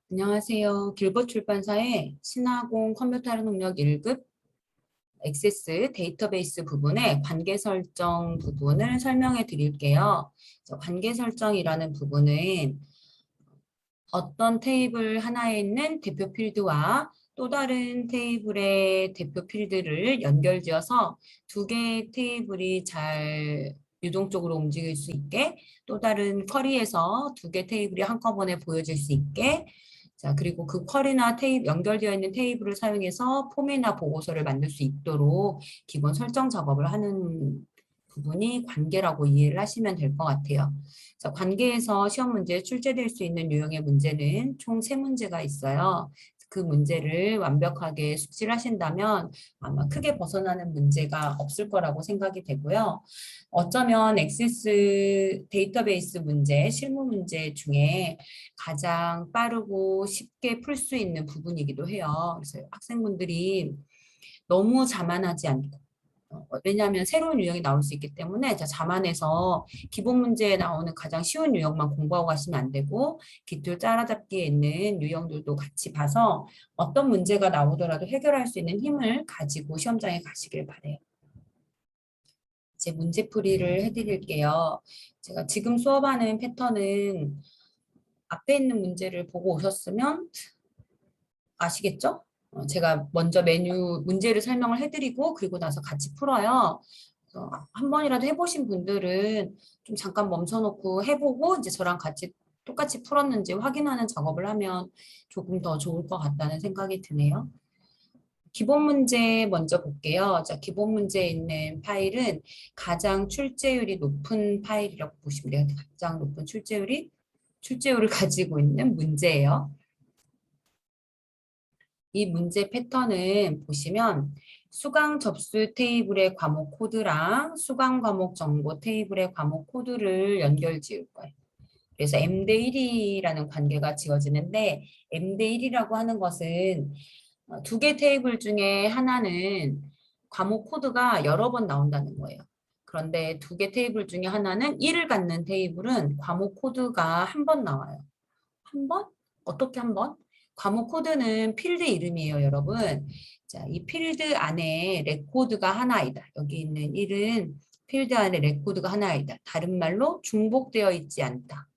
안녕하세요. 길벗 출판사의 신화공 컴퓨터 능력 1급 액세스 데이터베이스 부분의 관계 설정 부분을 설명해 드릴게요. 관계 설정이라는 부분은 어떤 테이블 하나에 있는 대표 필드와 또 다른 테이블의 대표 필드를 연결지어서 두 개의 테이블이 잘 유동적으로 움직일 수 있게, 또 다른 쿼리에서 두 개 테이블이 한꺼번에 보여질 수 있게, 자, 그리고 그 쿼리나 연결되어 있는 테이블을 사용해서 폼이나 보고서를 만들 수 있도록 기본 설정 작업을 하는 부분이 관계라고 이해를 하시면 될 것 같아요. 자, 관계에서 시험 문제에 출제될 수 있는 유형의 문제는 총 3문제가 있어요. 그 문제를 완벽하게 숙지를 하신다면 아마 크게 벗어나는 문제가 없을 거라고 생각이 되고요. 어쩌면 액세스 데이터베이스 문제, 실무 문제 중에 가장 빠르고 쉽게 풀 수 있는 부분이기도 해요. 그래서 학생분들이 너무 자만하지 않고, 왜냐하면 새로운 유형이 나올 수 있기 때문에 자만해서 기본 문제에 나오는 가장 쉬운 유형만 공부하고 가시면 안 되고 깃줄 따라잡기에 있는 유형들도 같이 봐서 어떤 문제가 나오더라도 해결할 수 있는 힘을 가지고 시험장에 가시길 바래요. 이제 문제풀이를 해드릴게요. 제가 지금 수업하는 패턴은 앞에 있는 문제를 보고 오셨으면 아시겠죠? 제가 먼저 메뉴 문제를 설명을 해드리고 그리고 나서 같이 풀어요. 그래서 한 번이라도 해보신 분들은 좀 잠깐 멈춰놓고 해보고 이제 저랑 같이 똑같이 풀었는지 확인하는 작업을 하면 조금 더 좋을 것 같다는 생각이 드네요. 기본 문제 먼저 볼게요. 자, 기본 문제에 있는 파일은 가장 출제율이 높은 파일이라고 보시면 돼요. 가장 높은 출제율을 가지고 있는 문제예요. 이 문제 패턴은 보시면 수강 접수 테이블의 과목 코드랑 수강 과목 정보 테이블의 과목 코드를 연결 지을 거예요. 그래서 M 대 1이라는 관계가 지어지는데 M 대 1이라고 하는 것은 두 개 테이블 중에 하나는 과목 코드가 여러 번 나온다는 거예요. 그런데 두 개 테이블 중에 하나는 1을 갖는 테이블은 과목 코드가 한 번 나와요. 한 번? 어떻게 한 번? 과목 코드는 필드 이름이에요, 여러분. 자, 이 필드 안에 레코드가 하나이다. 여기 있는 1은 필드 안에 레코드가 하나이다. 다른 말로 중복되어 있지 않다.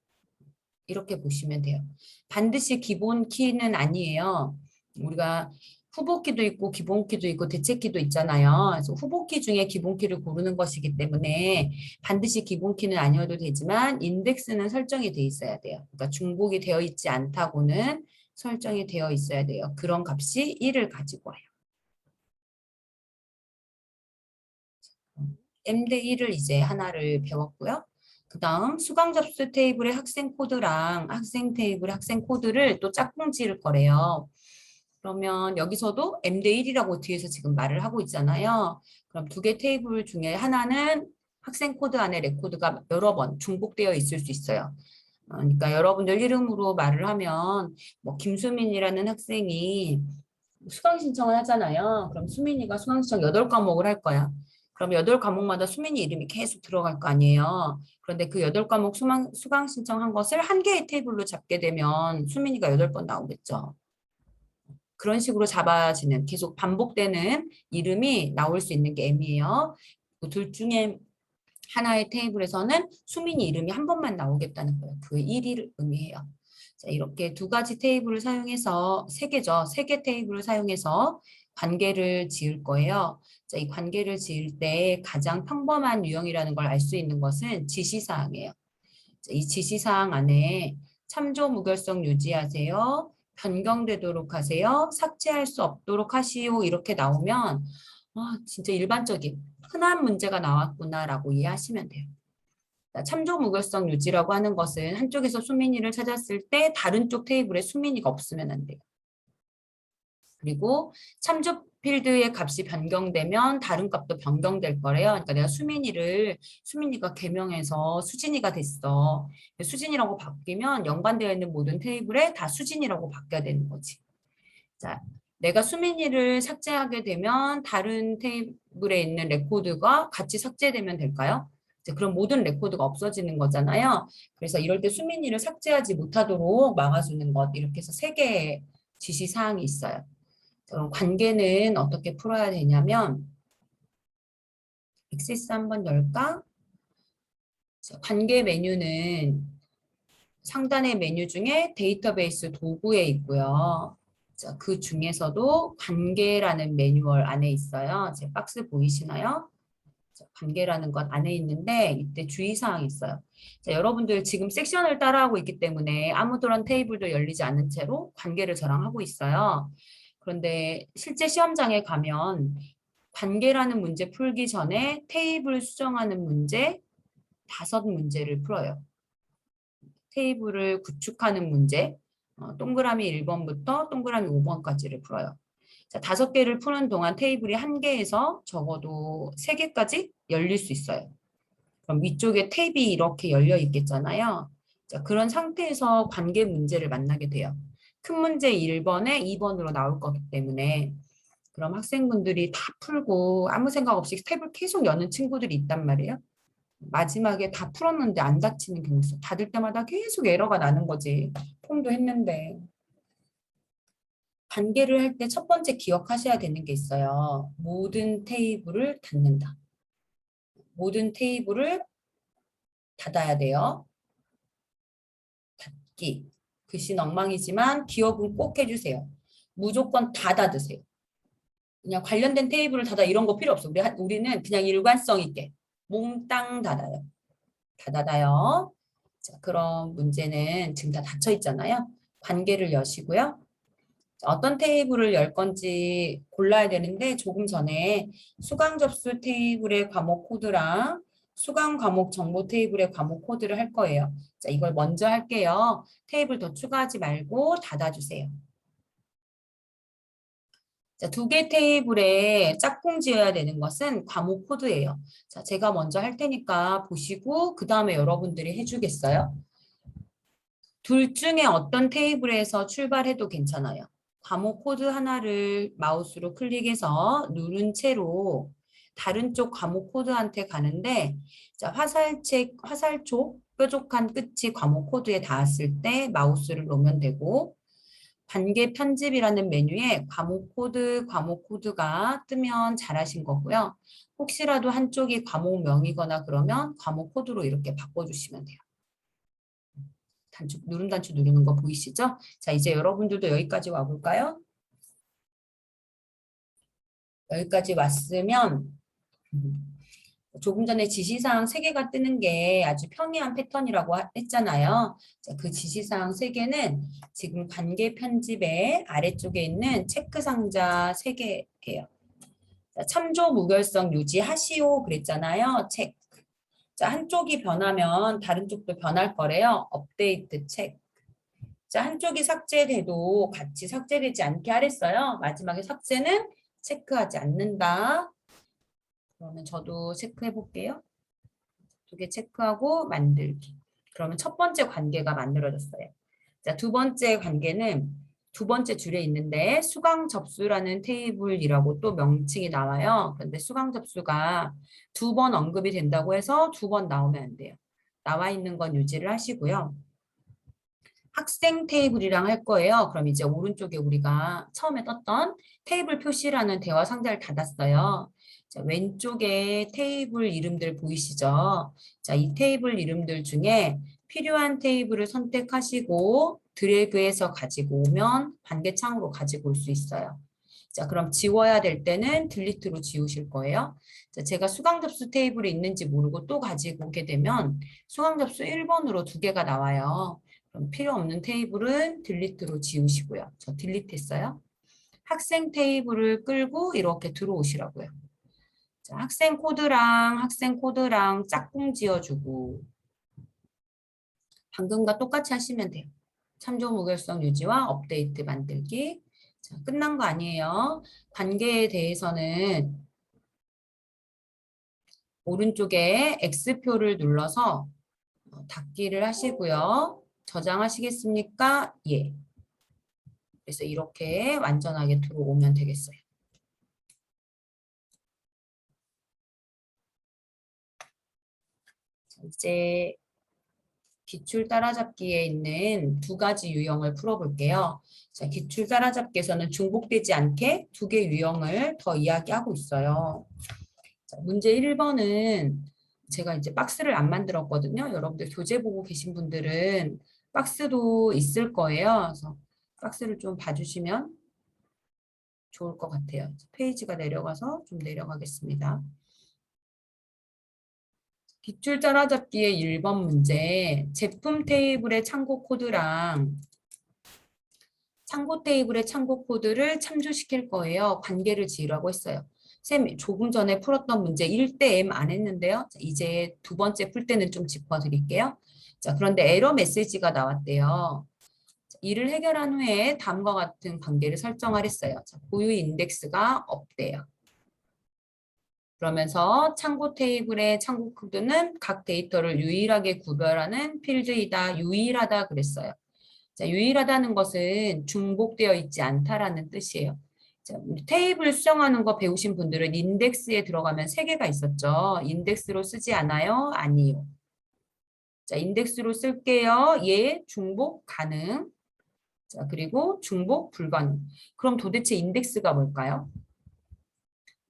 이렇게 보시면 돼요. 반드시 기본 키는 아니에요. 우리가 후보키도 있고 기본키도 있고 대체키도 있잖아요. 그래서 후보키 중에 기본키를 고르는 것이기 때문에 반드시 기본키는 아니어도 되지만 인덱스는 설정이 돼 있어야 돼요. 그러니까 중복이 되어 있지 않다고는 설정이 되어 있어야 돼요. 그런 값이 1을 가지고 와요. M 대 1을 이제 하나를 배웠고요. 그 다음 수강 접수 테이블의 학생 코드랑 학생 테이블의 학생 코드를 또 짝꿍 지을 거래요. 그러면 여기서도 M 대 1이라고 뒤에서 지금 말을 하고 있잖아요. 그럼 두 개 테이블 중에 하나는 학생 코드 안에 레코드가 여러 번 중복되어 있을 수 있어요. 그러니까 여러분들 이름으로 말을 하면 뭐 김수민이라는 학생이 수강 신청을 하잖아요. 그럼 수민이가 수강 신청 8과목을 할 거야. 그럼 8과목마다 수민이 이름이 계속 들어갈 거 아니에요. 그런데 그 8과목 수강 신청한 것을 한 개의 테이블로 잡게 되면 수민이가 8번 나오겠죠. 그런 식으로 잡아지는 계속 반복되는 이름이 나올 수 있는 게 M이에요. 둘 중에 하나의 테이블에서는 수민이 이름이 한 번만 나오겠다는 거예요. 그 1을 의미해요. 자, 이렇게 두 가지 테이블을 사용해서 세 개죠. 세 개 테이블을 사용해서 관계를 지을 거예요. 자, 이 관계를 지을 때 가장 평범한 유형이라는 걸 알 수 있는 것은 지시사항이에요. 자, 이 지시사항 안에 참조 무결성 유지하세요. 변경되도록 하세요. 삭제할 수 없도록 하시오. 이렇게 나오면 진짜 일반적인 흔한 문제가 나왔구나라고 이해하시면 돼요. 참조 무결성 유지라고 하는 것은 한쪽에서 수민이를 찾았을 때 다른 쪽 테이블에 수민이가 없으면 안 돼요. 그리고 참조 필드의 값이 변경되면 다른 값도 변경될 거래요. 그러니까 내가 수민이가 개명해서 수진이가 됐어. 수진이라고 바뀌면 연관되어 있는 모든 테이블에 다 수진이라고 바뀌어야 되는 거지. 자, 내가 수민이를 삭제하게 되면 다른 테이블에 있는 레코드가 같이 삭제되면 될까요? 이제 그런 모든 레코드가 없어지는 거잖아요. 그래서 이럴 때 수민이를 삭제하지 못하도록 막아주는 것, 이렇게 해서 3개의 지시사항이 있어요. 그럼 관계는 어떻게 풀어야 되냐면 액세스 한번 열까? 관계 메뉴는 상단의 메뉴 중에 데이터베이스 도구에 있고요. 자, 그 중에서도 관계라는 매뉴얼 안에 있어요. 제 박스 보이시나요? 자, 관계라는 것 안에 있는데 이때 주의사항이 있어요. 자, 여러분들 지금 섹션을 따라하고 있기 때문에 아무런 테이블도 열리지 않은 채로 관계를 저랑 하고 있어요. 그런데 실제 시험장에 가면 관계라는 문제 풀기 전에 테이블 수정하는 문제 5문제를 풀어요. 테이블을 구축하는 문제, 동그라미 1번부터 동그라미 5번까지를 풀어요. 자, 5개를 푸는 동안 테이블이 1개에서 적어도 3개까지 열릴 수 있어요. 그럼 위쪽에 탭이 이렇게 열려 있겠잖아요. 자, 그런 상태에서 관계 문제를 만나게 돼요. 큰 문제 1번에 2번으로 나올 거기 때문에 그럼 학생분들이 다 풀고 아무 생각 없이 탭을 계속 여는 친구들이 있단 말이에요. 마지막에 다 풀었는데 안 닫히는 경우 있어. 닫을 때마다 계속 에러가 나는 거지. 폼도 했는데. 관계를 할 때 첫 번째 기억하셔야 되는 게 있어요. 모든 테이블을 닫는다. 모든 테이블을 닫아야 돼요. 닫기. 글씨는 엉망이지만 기억은 꼭 해주세요. 무조건 다 닫으세요. 그냥 관련된 테이블을 닫아 이런 거 필요 없어. 우리는 그냥 일관성 있게 몽땅 닫아요. 다 닫아요. 자, 그럼 문제는 지금 다 닫혀 있잖아요. 관계를 여시고요. 어떤 테이블을 열 건지 골라야 되는데 조금 전에 수강 접수 테이블의 과목 코드랑 수강 과목 정보 테이블의 과목 코드를 할 거예요. 자, 이걸 먼저 할게요. 테이블 더 추가하지 말고 닫아주세요. 자, 2개 테이블에 짝꿍 지어야 되는 것은 과목 코드예요. 자, 제가 먼저 할 테니까 보시고 그 다음에 여러분들이 해주겠어요? 둘 중에 어떤 테이블에서 출발해도 괜찮아요. 과목 코드 하나를 마우스로 클릭해서 누른 채로 다른 쪽 과목 코드한테 가는데 자, 화살촉 뾰족한 끝이 과목 코드에 닿았을 때 마우스를 놓으면 되고 관계 편집이라는 메뉴에 과목 코드가 뜨면 잘하신 거고요. 혹시라도 한쪽이 과목명이거나 그러면 과목 코드로 이렇게 바꿔주시면 돼요. 누름 단추 누르는 거 보이시죠? 자, 이제 여러분들도 여기까지 와볼까요? 여기까지 왔으면 조금 전에 지시사항 3개가 뜨는 게 아주 평이한 패턴이라고 했잖아요. 자, 그 지시사항 3개는 지금 관계 편집의 아래쪽에 있는 체크 상자 3개예요. 자, 참조 무결성 유지하시오 그랬잖아요. 체크. 자, 한쪽이 변하면 다른 쪽도 변할 거래요. 업데이트 체크. 자, 한쪽이 삭제돼도 같이 삭제되지 않게 하랬어요. 마지막에 삭제는 체크하지 않는다. 그러면 저도 체크해 볼게요. 2개 체크하고 만들기. 그러면 첫 번째 관계가 만들어졌어요. 자, 두 번째 관계는 두 번째 줄에 있는데 수강 접수라는 테이블이라고 또 명칭이 나와요. 그런데 수강 접수가 2번 언급이 된다고 해서 2번 나오면 안 돼요. 나와 있는 건 유지를 하시고요. 학생 테이블이랑 할 거예요. 그럼 이제 오른쪽에 우리가 처음에 떴던 테이블 표시라는 대화 상자를 닫았어요. 자, 왼쪽에 테이블 이름들 보이시죠? 자, 이 테이블 이름들 중에 필요한 테이블을 선택하시고 드래그해서 가지고 오면 관계창으로 가지고 올 수 있어요. 자, 그럼 지워야 될 때는 딜리트로 지우실 거예요. 자, 제가 수강 접수 테이블이 있는지 모르고 또 가지고 오게 되면 수강 접수 1번으로 2개가 나와요. 그럼 필요 없는 테이블은 딜리트로 지우시고요. 저 딜리트 했어요. 학생 테이블을 끌고 이렇게 들어오시라고요. 자, 학생 코드랑 짝꿍 지어주고 방금과 똑같이 하시면 돼요. 참조 무결성 유지와 업데이트 만들기. 자, 끝난 거 아니에요. 관계에 대해서는 오른쪽에 X표를 눌러서 닫기를 하시고요. 저장하시겠습니까? 예. 그래서 이렇게 완전하게 들어오면 되겠어요. 이제 기출 따라잡기에 있는 두 가지 유형을 풀어볼게요. 자, 기출 따라잡기에서는 중복되지 않게 두 개 유형을 더 이야기하고 있어요. 자, 문제 1번은 제가 이제 박스를 안 만들었거든요. 여러분들 교재 보고 계신 분들은 박스도 있을 거예요. 그래서 박스를 좀 봐주시면 좋을 것 같아요. 페이지가 내려가서 좀 내려가겠습니다. 기출 따라잡기의 1번 문제, 제품 테이블의 참고 코드랑 참고 테이블의 참고 코드를 참조시킬 거예요. 관계를 지으라고 했어요. 쌤, 조금 전에 풀었던 문제 1대 M 안 했는데요. 자, 이제 두 번째 풀 때는 좀 짚어드릴게요. 자, 그런데 에러 메시지가 나왔대요. 자, 이를 해결한 후에 다음과 같은 관계를 설정하랬어요. 자, 고유 인덱스가 없대요. 그러면서 참고 테이블의 참고 코드는 각 데이터를 유일하게 구별하는 필드이다. 유일하다 그랬어요. 자, 유일하다는 것은 중복되어 있지 않다라는 뜻이에요. 자, 우리 테이블 수정하는 거 배우신 분들은 인덱스에 들어가면 세 개가 있었죠. 인덱스로 쓰지 않아요? 아니요. 자, 인덱스로 쓸게요. 예, 중복 가능. 자, 그리고 중복 불가능. 그럼 도대체 인덱스가 뭘까요?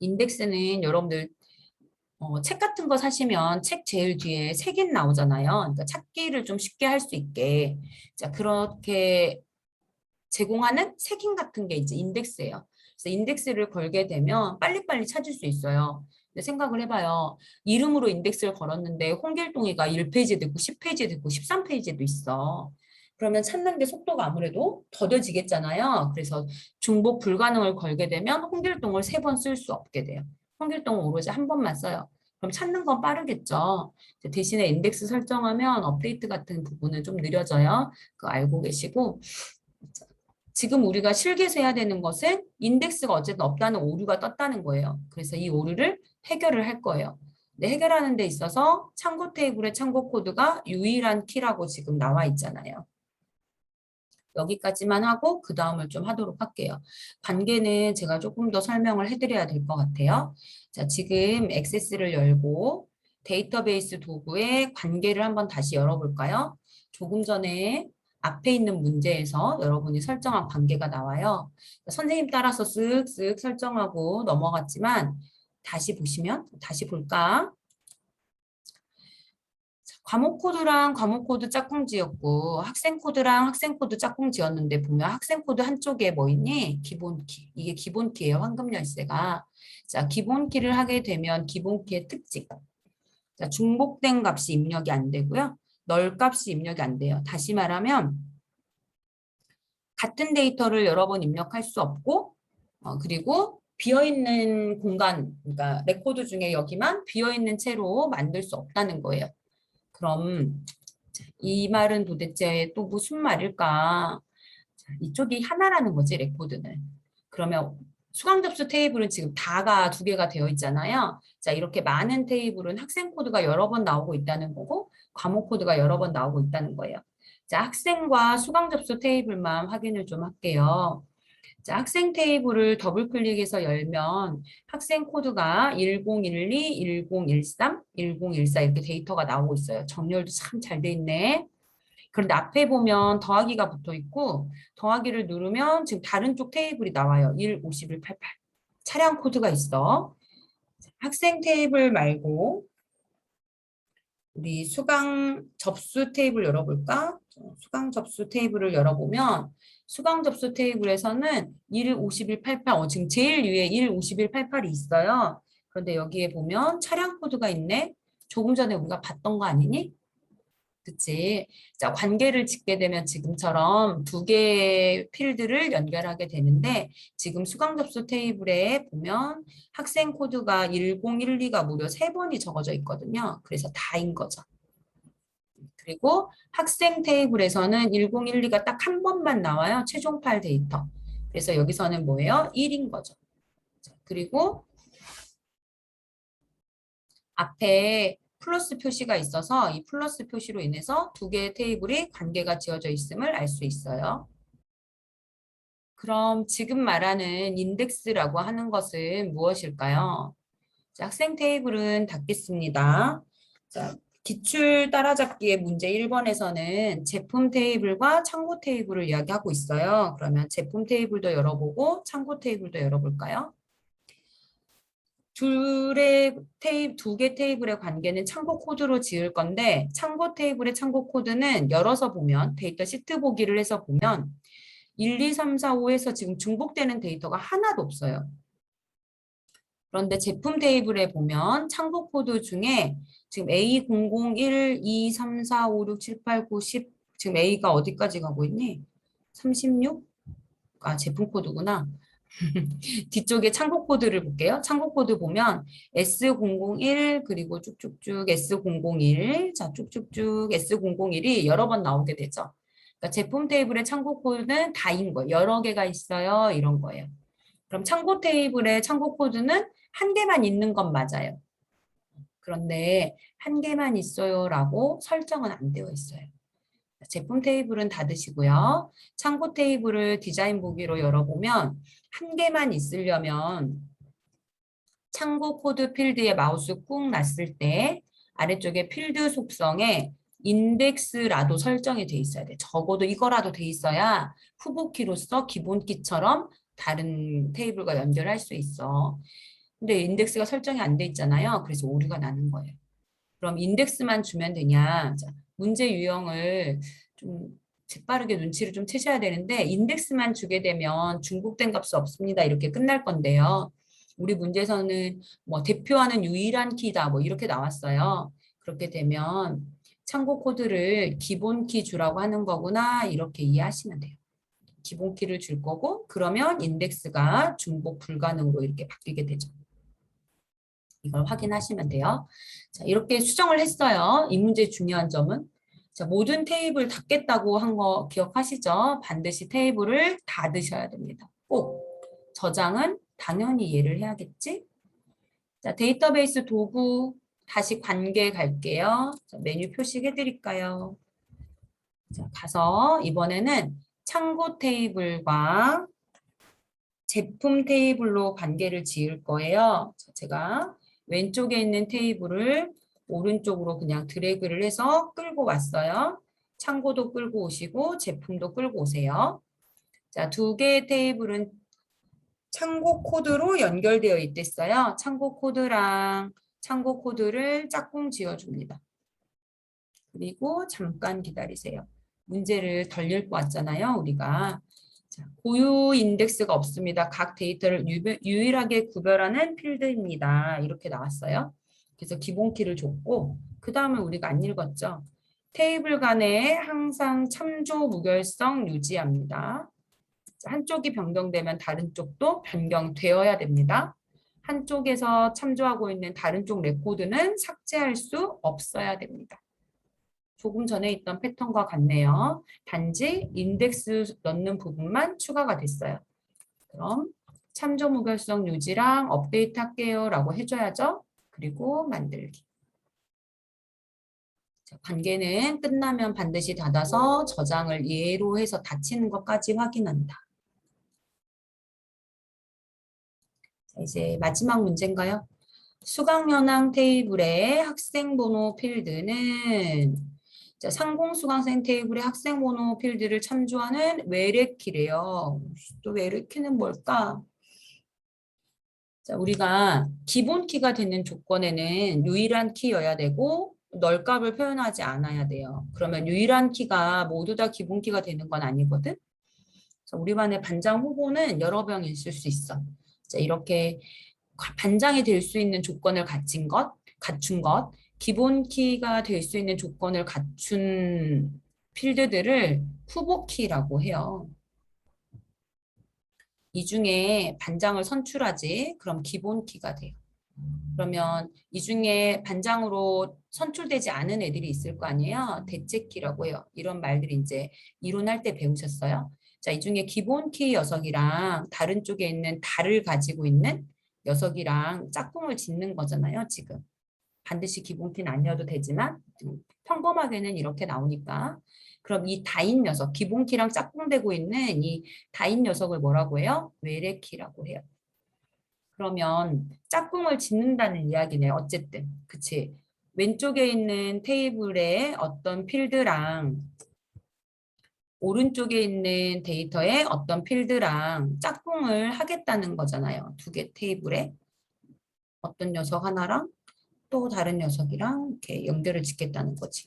인덱스는 여러분들 책 같은 거 사시면 책 제일 뒤에 색인 나오잖아요. 그러니까 찾기를 좀 쉽게 할 수 있게. 자, 그렇게 제공하는 색인 같은 게 이제 인덱스예요. 그래서 인덱스를 걸게 되면 빨리빨리 찾을 수 있어요. 근데 생각을 해봐요. 이름으로 인덱스를 걸었는데 홍길동이가 1페이지 됐고 10페이지 됐고 13페이지도 있어. 그러면 찾는 게 속도가 아무래도 더뎌지겠잖아요. 그래서 중복 불가능을 걸게 되면 홍길동을 3번 쓸 수 없게 돼요. 홍길동은 오로지 한 번만 써요. 그럼 찾는 건 빠르겠죠. 대신에 인덱스 설정하면 업데이트 같은 부분은 좀 느려져요. 그거 알고 계시고. 지금 우리가 실기해야 되는 것은 인덱스가 어쨌든 없다는 오류가 떴다는 거예요. 그래서 이 오류를 해결을 할 거예요. 근데 해결하는 데 있어서 참고 테이블의 참고 코드가 유일한 키라고 지금 나와 있잖아요. 여기까지만 하고 그 다음을 좀 하도록 할게요. 관계는 제가 조금 더 설명을 해드려야 될 것 같아요. 자, 지금 액세스를 열고 데이터베이스 도구의 관계를 한번 다시 열어볼까요? 조금 전에 앞에 있는 문제에서 여러분이 설정한 관계가 나와요. 선생님 따라서 쓱쓱 설정하고 넘어갔지만 다시 보시면, 다시 볼까? 과목 코드랑 과목 코드 짝꿍 지었고 학생 코드랑 학생 코드 짝꿍 지었는데 보면 학생 코드 한쪽에 뭐 있니? 기본 키. 이게 기본 키예요. 황금 열쇠가. 자, 기본 키를 하게 되면 기본 키의 특징. 자, 중복된 값이 입력이 안 되고요. 널 값이 입력이 안 돼요. 다시 말하면 같은 데이터를 여러 번 입력할 수 없고 그리고 비어있는 공간, 그러니까 레코드 중에 여기만 비어있는 채로 만들 수 없다는 거예요. 그럼 이 말은 도대체 또 무슨 말일까? 자, 이쪽이 하나라는 거지, 레코드는. 그러면 수강 접수 테이블은 지금 다가 2개가 되어 있잖아요. 자, 이렇게 많은 테이블은 학생 코드가 여러 번 나오고 있다는 거고, 과목 코드가 여러 번 나오고 있다는 거예요. 자, 학생과 수강 접수 테이블만 확인을 좀 할게요. 자, 학생 테이블을 더블 클릭해서 열면 학생 코드가 1012, 1013, 1014 이렇게 데이터가 나오고 있어요. 정렬도 참 잘 돼 있네. 그런데 앞에 보면 더하기가 붙어 있고 더하기를 누르면 지금 다른 쪽 테이블이 나와요. 1, 51, 88. 차량 코드가 있어. 학생 테이블 말고 우리 수강 접수 테이블 열어볼까? 수강 접수 테이블을 열어보면 수강 접수 테이블에서는 1, 51, 88 지금 제일 위에 1, 51, 88이 있어요. 그런데 여기에 보면 차량 코드가 있네. 조금 전에 우리가 봤던 거 아니니? 그치? 자, 관계를 짓게 되면 지금처럼 2개의 필드를 연결하게 되는데 지금 수강 접수 테이블에 보면 학생 코드가 1012가 무려 3번이 적어져 있거든요. 그래서 다인 거죠. 그리고 학생 테이블에서는 1012가 딱 한 번만 나와요. 최종 파일 데이터. 그래서 여기서는 뭐예요? 1인 거죠. 자, 그리고 앞에 플러스 표시가 있어서 이 플러스 표시로 인해서 2개의 테이블이 관계가 지어져 있음을 알 수 있어요. 그럼 지금 말하는 인덱스라고 하는 것은 무엇일까요? 자, 학생 테이블은 닫겠습니다. 자, 기출 따라잡기의 문제 1번에서는 제품 테이블과 창고 테이블을 이야기하고 있어요. 그러면 제품 테이블도 열어보고 창고 테이블도 열어볼까요? 두 개 테이블의 관계는 창고 코드로 지을 건데 창고 테이블의 창고 코드는 열어서 보면 데이터 시트 보기를 해서 보면 1, 2, 3, 4, 5에서 지금 중복되는 데이터가 하나도 없어요. 그런데 제품 테이블에 보면 창고 코드 중에 지금 A001, 2, 3, 4, 5, 6, 7, 8, 9, 10 지금 A가 어디까지 가고 있니? 36? 아, 제품 코드구나. 뒤쪽에 창고 코드를 볼게요. 창고 코드 보면 S001 그리고 쭉쭉쭉 S001 자 쭉쭉쭉 S001이 여러 번 나오게 되죠. 그러니까 제품 테이블의 창고 코드는 다인 거예요. 여러 개가 있어요. 이런 거예요. 그럼 창고 테이블의 창고 코드는 한 개만 있는 건 맞아요. 그런데 한 개만 있어요라고 설정은 안 되어 있어요. 제품 테이블은 닫으시고요. 창고 테이블을 디자인 보기로 열어보면 한 개만 있으려면 창고 코드 필드에 마우스 꾹 놨을 때 아래쪽에 필드 속성에 인덱스라도 설정이 돼 있어야 돼. 적어도 이거라도 돼 있어야 후보키로서 기본키처럼 다른 테이블과 연결할 수 있어. 근데 인덱스가 설정이 안 돼 있잖아요. 그래서 오류가 나는 거예요. 그럼 인덱스만 주면 되냐? 자, 문제 유형을 좀 재빠르게 눈치를 좀 채셔야 되는데 인덱스만 주게 되면 중복된 값이 없습니다. 이렇게 끝날 건데요. 우리 문제에서는 뭐 대표하는 유일한 키다 뭐 이렇게 나왔어요. 그렇게 되면 참고 코드를 기본 키 주라고 하는 거구나 이렇게 이해하시면 돼요. 기본 키를 줄 거고 그러면 인덱스가 중복 불가능으로 이렇게 바뀌게 되죠. 이걸 확인하시면 돼요. 자, 이렇게 수정을 했어요. 이 문제의 중요한 점은 자, 모든 테이블 닫겠다고 한 거 기억하시죠? 반드시 테이블을 닫으셔야 됩니다. 꼭 저장은 당연히 얘를 해야겠지? 자, 데이터베이스 도구 다시 관계 갈게요. 자, 메뉴 표시해 드릴까요? 자, 가서 이번에는 창고 테이블과 제품 테이블로 관계를 지을 거예요. 자, 제가 왼쪽에 있는 테이블을 오른쪽으로 그냥 드래그를 해서 끌고 왔어요. 창고도 끌고 오시고 제품도 끌고 오세요. 자, 두 개의 테이블은 창고 코드로 연결되어 있댔어요. 창고 코드랑 창고 코드를 짝꿍 지어줍니다. 그리고 잠깐 기다리세요. 문제를 덜 읽고 왔잖아요, 우리가. 자, 고유 인덱스가 없습니다. 각 데이터를 유일하게 구별하는 필드입니다. 이렇게 나왔어요. 그래서 기본 키를 줬고 그 다음에 우리가 안 읽었죠. 테이블 간에 항상 참조 무결성 유지합니다. 한쪽이 변경되면 다른 쪽도 변경되어야 됩니다. 한쪽에서 참조하고 있는 다른 쪽 레코드는 삭제할 수 없어야 됩니다. 조금 전에 있던 패턴과 같네요. 단지 인덱스 넣는 부분만 추가가 됐어요. 그럼 참조 무결성 유지랑 업데이트 할게요 라고 해줘야죠. 그리고 만들기. 자, 관계는 끝나면 반드시 닫아서 저장을 예로 해서 닫히는 것까지 확인한다. 자, 이제 마지막 문제인가요? 수강현황 테이블의 학생번호 필드는 자, 상공수강생 테이블의 학생번호 필드를 참조하는 외래키래요. 또 외래키는 뭘까? 자, 우리가 기본 키가 되는 조건에는 유일한 키여야 되고 널값을 표현하지 않아야 돼요. 그러면 유일한 키가 모두 다 기본 키가 되는 건 아니거든. 자, 우리 반의 반장 후보는 여러 명 있을 수 있어. 자, 이렇게 반장이 될 수 있는 조건을 갖춘 것, 기본 키가 될 수 있는 조건을 갖춘 필드들을 후보 키라고 해요. 이 중에 반장을 선출하지, 그럼 기본 키가 돼요. 그러면 이 중에 반장으로 선출되지 않은 애들이 있을 거 아니에요? 대체키라고 해요. 이런 말들이 이제 이론할 때 배우셨어요. 자, 이 중에 기본 키 녀석이랑 다른 쪽에 있는 달을 가지고 있는 녀석이랑 짝꿍을 짓는 거잖아요, 지금. 반드시 기본 키는 아니어도 되지만 평범하게는 이렇게 나오니까. 그럼 이 다인 녀석, 기본 키랑 짝꿍되고 있는 이 다인 녀석을 뭐라고 해요? 외래키라고 해요. 그러면 짝꿍을 짓는다는 이야기네. 어쨌든. 그치? 왼쪽에 있는 테이블에 어떤 필드랑 오른쪽에 있는 데이터에 어떤 필드랑 짝꿍을 하겠다는 거잖아요. 두 개 테이블에 어떤 녀석 하나랑 또 다른 녀석이랑 이렇게 연결을 짓겠다는 거지.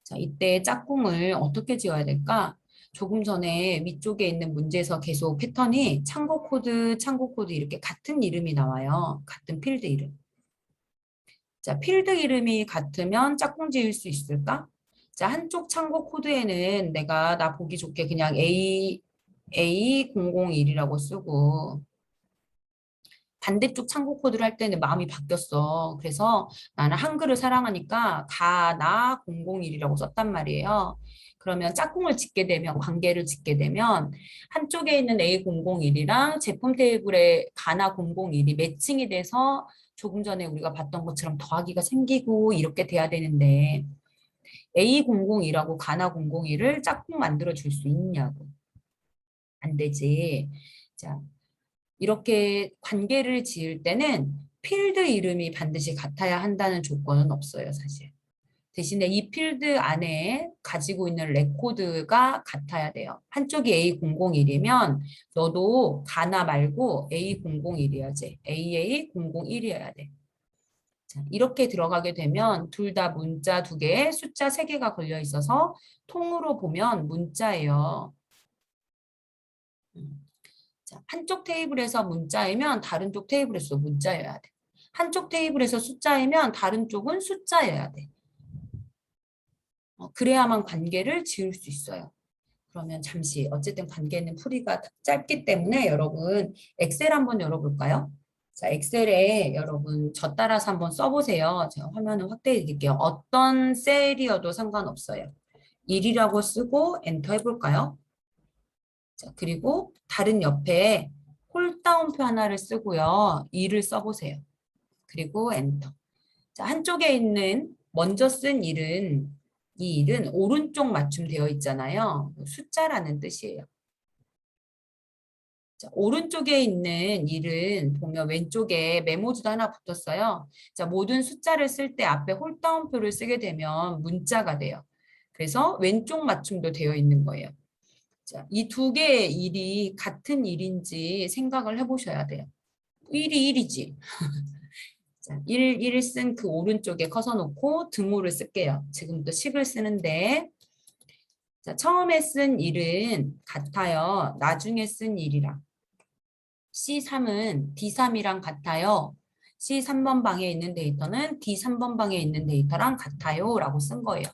자, 이때 짝꿍을 어떻게 지어야 될까? 조금 전에 위쪽에 있는 문제에서 계속 패턴이 창고 코드 이렇게 같은 이름이 나와요. 같은 필드 이름. 자, 필드 이름이 같으면 짝꿍 지을 수 있을까? 자, 한쪽 창고 코드에는 내가 나 보기 좋게 그냥 A001이라고 쓰고 반대쪽 창고 코드를 할 때는 마음이 바뀌었어. 그래서 나는 한글을 사랑하니까 가나 001이라고 썼단 말이에요. 그러면 짝꿍을 짓게 되면 관계를 짓게 되면 한쪽에 있는 A001이랑 제품 테이블에 가나 001이 매칭이 돼서 조금 전에 우리가 봤던 것처럼 더하기가 생기고 이렇게 돼야 되는데 A001하고 가나 001을 짝꿍 만들어 줄 수 있냐고. 안 되지. 자, 이렇게 관계를 지을 때는 필드 이름이 반드시 같아야 한다는 조건은 없어요, 사실. 대신에 이 필드 안에 가지고 있는 레코드가 같아야 돼요. 한쪽이 A001이면 너도 가나 말고 A001이어야지. AA001이어야 돼. 자, 이렇게 들어가게 되면 둘 다 문자 두 개, 숫자 세 개가 걸려 있어서 통으로 보면 문자예요. 자, 한쪽 테이블에서 문자이면 다른 쪽 테이블에서 문자여야 돼. 한쪽 테이블에서 숫자이면 다른 쪽은 숫자여야 돼. 그래야만 관계를 지을 수 있어요. 그러면 잠시 어쨌든 관계는 풀이가 짧기 때문에 여러분 엑셀 한번 열어볼까요? 자, 엑셀에 여러분 저 따라서 한번 써보세요. 제가 화면을 확대해 드릴게요. 어떤 셀이어도 상관없어요. 1이라고 쓰고 엔터 해볼까요? 자, 그리고 다른 옆에 홀다운표 하나를 쓰고요. 2를 써보세요. 그리고 엔터. 자, 한쪽에 있는 먼저 쓴 1은 이 1은 오른쪽 맞춤되어 있잖아요. 숫자라는 뜻이에요. 자, 오른쪽에 있는 1은 보면 왼쪽에 메모지도 하나 붙었어요. 자, 모든 숫자를 쓸 때 앞에 홀다운표를 쓰게 되면 문자가 돼요. 그래서 왼쪽 맞춤도 되어 있는 거예요. 자, 이 두 개의 일이 같은 일인지 생각을 해보셔야 돼요. 1이 1이지. 자, 1 쓴 그 오른쪽에 커서 놓고 등호를 쓸게요. 지금부터 10을 쓰는데 자, 처음에 쓴 1은 같아요. 나중에 쓴 1이랑. C3은 D3이랑 같아요. C3번 방에 있는 데이터는 D3번 방에 있는 데이터랑 같아요. 라고 쓴 거예요.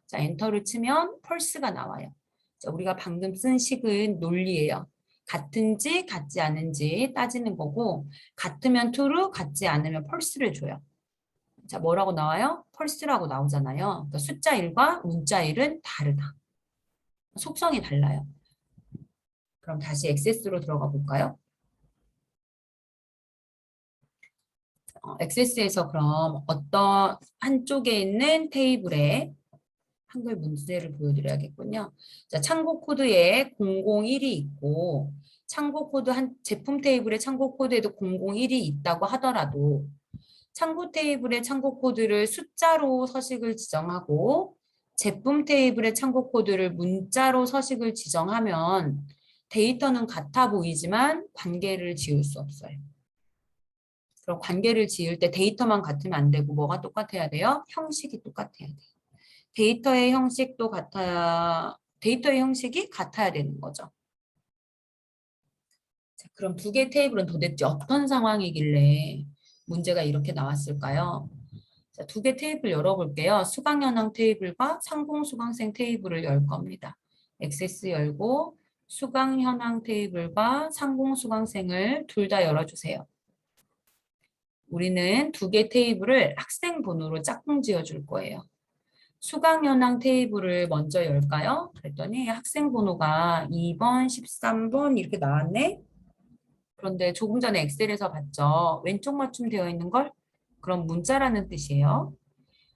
자, 엔터를 치면 펄스가 나와요. 자, 우리가 방금 쓴 식은 논리예요. 같은지 같지 않은지 따지는 거고 같으면 true, 같지 않으면 false를 줘요. 자, 뭐라고 나와요? false라고 나오잖아요. 그러니까 숫자 1과 문자 1은 다르다. 속성이 달라요. 그럼 다시 액세스로 들어가 볼까요? 액세스에서 그럼 어떤 한쪽에 있는 테이블에 한글 문제를 보여드려야겠군요. 자, 참고 코드에 001이 있고 참고 코드 한 제품 테이블의 참고 코드에도 001이 있다고 하더라도 참고 테이블의 참고 코드를 숫자로 서식을 지정하고 제품 테이블의 참고 코드를 문자로 서식을 지정하면 데이터는 같아 보이지만 관계를 지을 수 없어요. 그럼 관계를 지을 때 데이터만 같으면 안 되고 뭐가 똑같아야 돼요? 형식이 똑같아야 돼요. 데이터의 형식도 같아야, 데이터의 형식이 같아야 되는 거죠. 자, 그럼 두 개의 테이블은 도대체 어떤 상황이길래 문제가 이렇게 나왔을까요? 자, 두 개 테이블 열어볼게요. 수강현황 테이블과 상공수강생 테이블을 열 겁니다. 액세스 열고 수강현황 테이블과 상공수강생을 둘 다 열어주세요. 우리는 두 개 테이블을 학생 번호로 짝꿍 지어줄 거예요. 수강 현황 테이블을 먼저 열까요? 그랬더니 학생 번호가 2번, 13번 이렇게 나왔네. 그런데 조금 전에 엑셀에서 봤죠. 왼쪽 맞춤 되어 있는 걸? 그럼 문자라는 뜻이에요.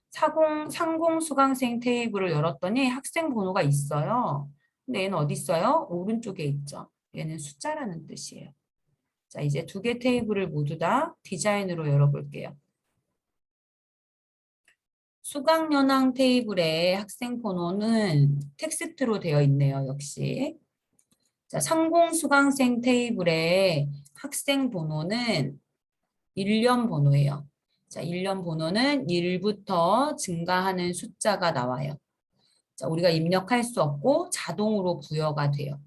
상공 수강생 테이블을 열었더니 학생 번호가 있어요. 근데 얘는 어디 있어요? 오른쪽에 있죠. 얘는 숫자라는 뜻이에요. 자, 이제 두 개 테이블을 모두 다 디자인으로 열어볼게요. 수강연왕 테이블에 학생 번호는 텍스트로 되어 있네요. 역시. 자, 상공수강생 테이블에 학생 번호는 일련 번호예요. 자, 일련 번호는 1부터 증가하는 숫자가 나와요. 자, 우리가 입력할 수 없고 자동으로 부여가 돼요.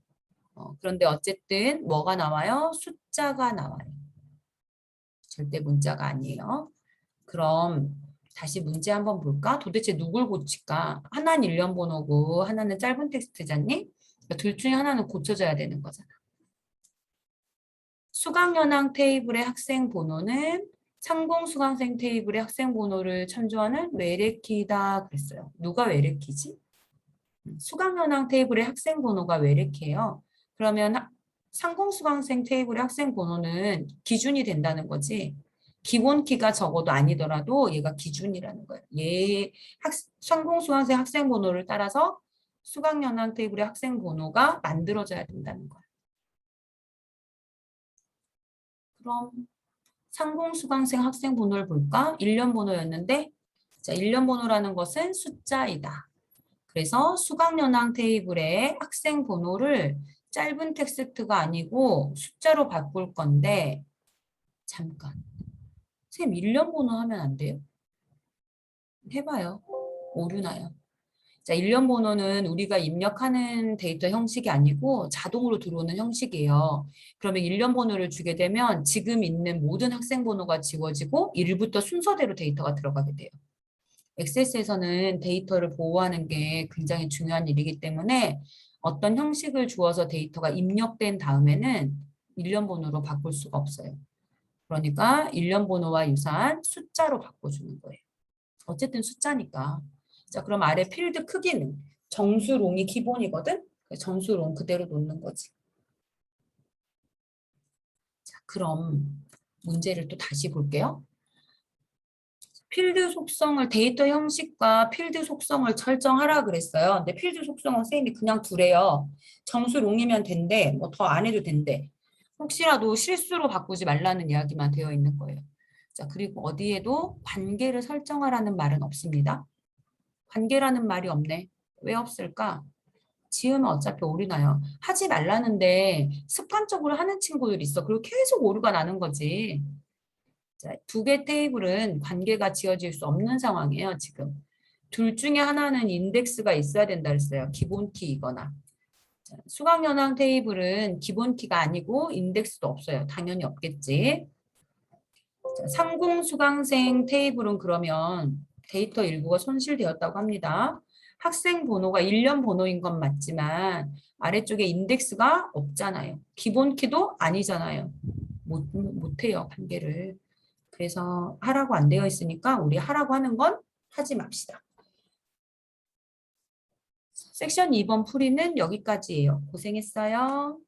그런데 어쨌든 뭐가 나와요? 숫자가 나와요. 절대 문자가 아니에요. 그럼 다시 문제 한번 볼까? 도대체 누굴 고칠까? 하나는 일련 번호고 하나는 짧은 텍스트잖니? 그러니까 둘 중에 하나는 고쳐져야 되는 거잖아. 수강연왕 테이블의 학생 번호는 상공수강생 테이블의 학생 번호를 참조하는 외래키다 그랬어요. 누가 외래키지? 수강연왕 테이블의 학생 번호가 외래키예요. 그러면 상공수강생 테이블의 학생 번호는 기준이 된다는 거지. 기본 키가 적어도 아니더라도 얘가 기준이라는 거예요. 상공수강생 학생 번호를 따라서 수강연왕 테이블의 학생 번호가 만들어져야 된다는 거예요. 그럼 상공수강생 학생 번호를 볼까? 일련 번호였는데 자, 일련 번호라는 것은 숫자이다. 그래서 수강연왕 테이블에 학생 번호를 짧은 텍스트가 아니고 숫자로 바꿀 건데 잠깐. 쌤 일련 번호 하면 안 돼요? 해봐요. 오류나요. 자, 일련 번호는 우리가 입력하는 데이터 형식이 아니고 자동으로 들어오는 형식이에요. 그러면 일련 번호를 주게 되면 지금 있는 모든 학생 번호가 지워지고 1부터 순서대로 데이터가 들어가게 돼요. 엑세스에서는 데이터를 보호하는 게 굉장히 중요한 일이기 때문에 어떤 형식을 주어서 데이터가 입력된 다음에는 일련 번호로 바꿀 수가 없어요. 그러니까 일련 번호와 유사한 숫자로 바꿔주는 거예요. 어쨌든 숫자니까. 자, 그럼 아래 필드 크기는 정수롱이 기본이거든? 정수롱 그대로 놓는 거지. 자, 그럼 문제를 또 다시 볼게요. 필드 속성을 데이터 형식과 필드 속성을 설정하라 그랬어요. 근데 필드 속성은 쌤이 그냥 두래요. 정수롱이면 된대. 뭐 더 안 해도 된대. 혹시라도 실수로 바꾸지 말라는 이야기만 되어 있는 거예요. 자, 그리고 어디에도 관계를 설정하라는 말은 없습니다. 관계라는 말이 없네. 왜 없을까? 지으면 어차피 오류 나요. 하지 말라는데 습관적으로 하는 친구들 있어. 그리고 계속 오류가 나는 거지. 자, 두 개 테이블은 관계가 지어질 수 없는 상황이에요, 지금. 둘 중에 하나는 인덱스가 있어야 된다 그랬어요. 기본 키이거나. 자, 수강연왕 테이블은 기본 키가 아니고 인덱스도 없어요. 당연히 없겠지. 자, 상공수강생 테이블은 그러면 데이터 일부가 손실되었다고 합니다. 학생 번호가 일련 번호인 건 맞지만 아래쪽에 인덱스가 없잖아요. 기본 키도 아니잖아요. 못해요, 관계를. 그래서 하라고 안 되어 있으니까 우리 하라고 하는 건 하지 맙시다. 섹션 2번 풀이는 여기까지예요. 고생했어요.